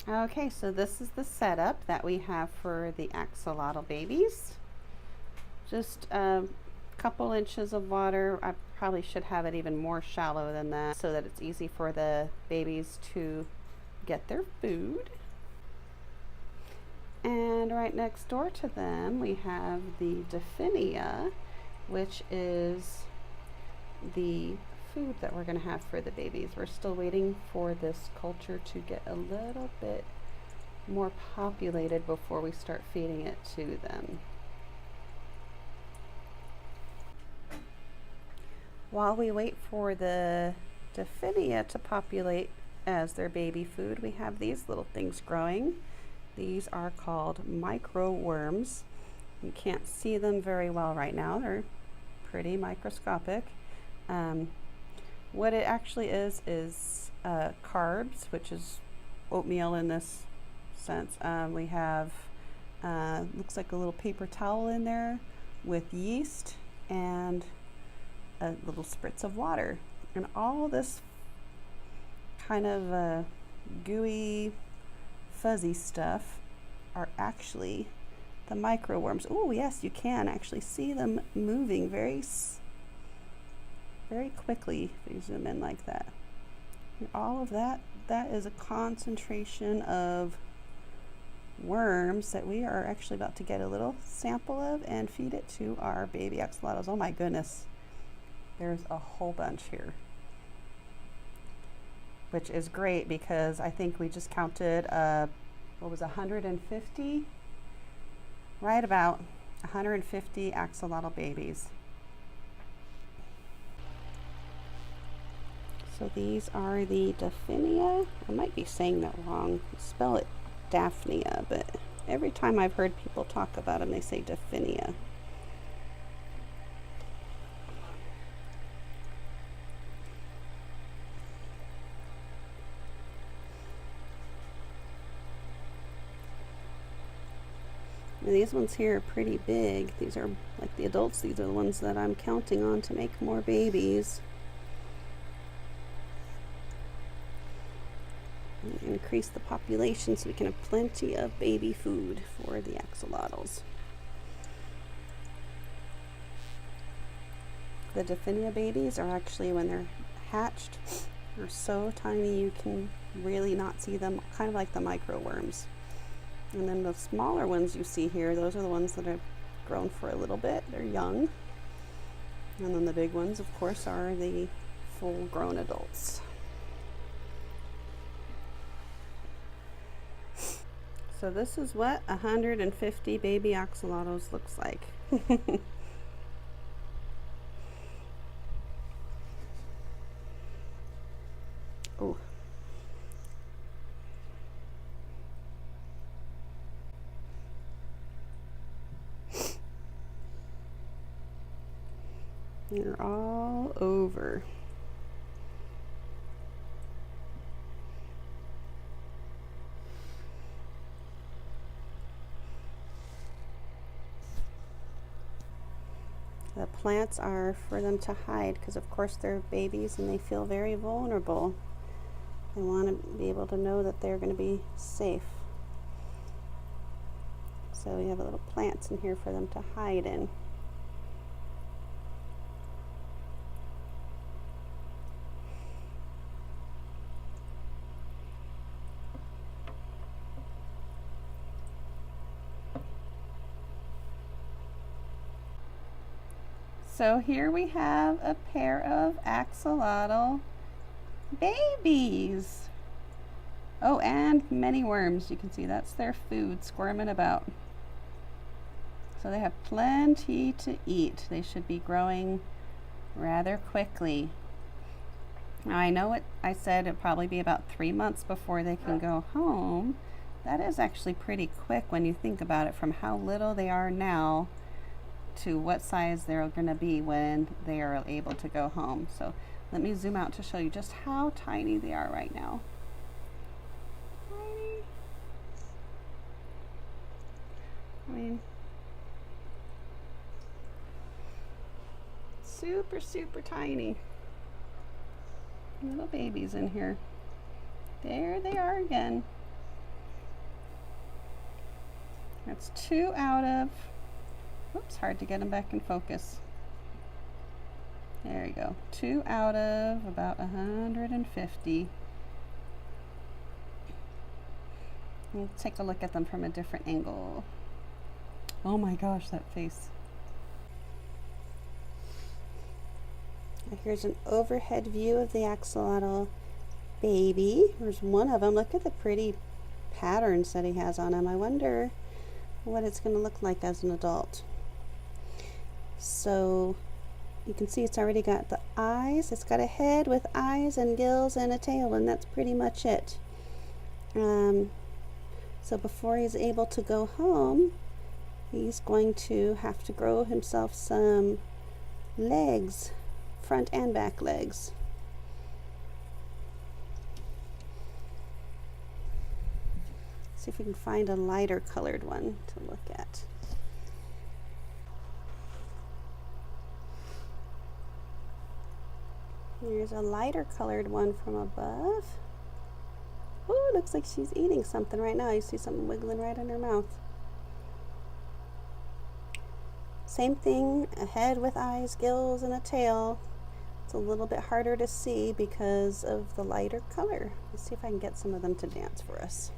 Okay, so this is the setup that we have for the axolotl babies. Just a couple inches of water. I probably should have it even more shallow than that so that it's easy for the babies to get their food. And right next door to them we have the Daphnia, which is the food that we're going to have for the babies. We're still waiting for this culture to get a little bit more populated before we start feeding it to them. While we wait for the Daphnia to populate as their baby food, we have these little things growing. These are called micro worms. You can't see them very well right now. They're pretty microscopic. What it actually is carbs, which is oatmeal in this sense. We have, looks like a little paper towel in there with yeast and a little spritz of water. And all this kind of gooey, fuzzy stuff are actually the microworms. Oh yes, you can actually see them moving very quickly if you zoom in like that. And all of that is a concentration of worms that we are actually about to get a little sample of and feed it to our baby axolotls. Oh my goodness, there's a whole bunch here, which is great because I think we just counted what was 150, right about 150 axolotl babies. So these are the Daphnia. I might be saying that wrong. Spell it Daphnia, but every time I've heard people talk about them, they say Daphnia. And these ones here are pretty big. These are like the adults. These are the ones that I'm counting on to make more babies. Increase the population so we can have plenty of baby food for the axolotls. The Daphnia babies are actually, when they're hatched, are so tiny you can really not see them, kind of like the microworms. And then the smaller ones you see here, those are the ones that have grown for a little bit. They're young. And then the big ones, of course, are the full-grown adults. So this is what 150 baby axolotls looks like. Oh. They're all over. The plants are for them to hide because of course they're babies and they feel very vulnerable. They want to be able to know that they're going to be safe. So we have little plants in here for them to hide in. So here we have a pair of axolotl babies. Oh, and many worms. You can see that's their food squirming about. So they have plenty to eat. They should be growing rather quickly. Now I know I said it'd probably be about 3 months before they can go home. That is actually pretty quick when you think about it, from how little they are now to what size they're going to be when they are able to go home. So let me zoom out to show you just how tiny they are right now. Tiny. I mean, super, super tiny. Little babies in here. There they are again. That's 2 out of, oops, hard to get them back in focus. There you go. 2 out of about 150. We'll take a look at them from a different angle. Oh my gosh, that face. Here's an overhead view of the axolotl baby. There's one of them. Look at the pretty patterns that he has on him. I wonder what it's going to look like as an adult. So you can see it's already got the eyes. It's got a head with eyes and gills and a tail, and that's pretty much it. So before he's able to go home, he's going to have to grow himself some legs, front and back legs. See if we can find a lighter colored one to look at. Here's a lighter colored one from above. Oh, looks like she's eating something right now. You see something wiggling right in her mouth. Same thing, a head with eyes, gills, and a tail. It's a little bit harder to see because of the lighter color. Let's see if I can get some of them to dance for us.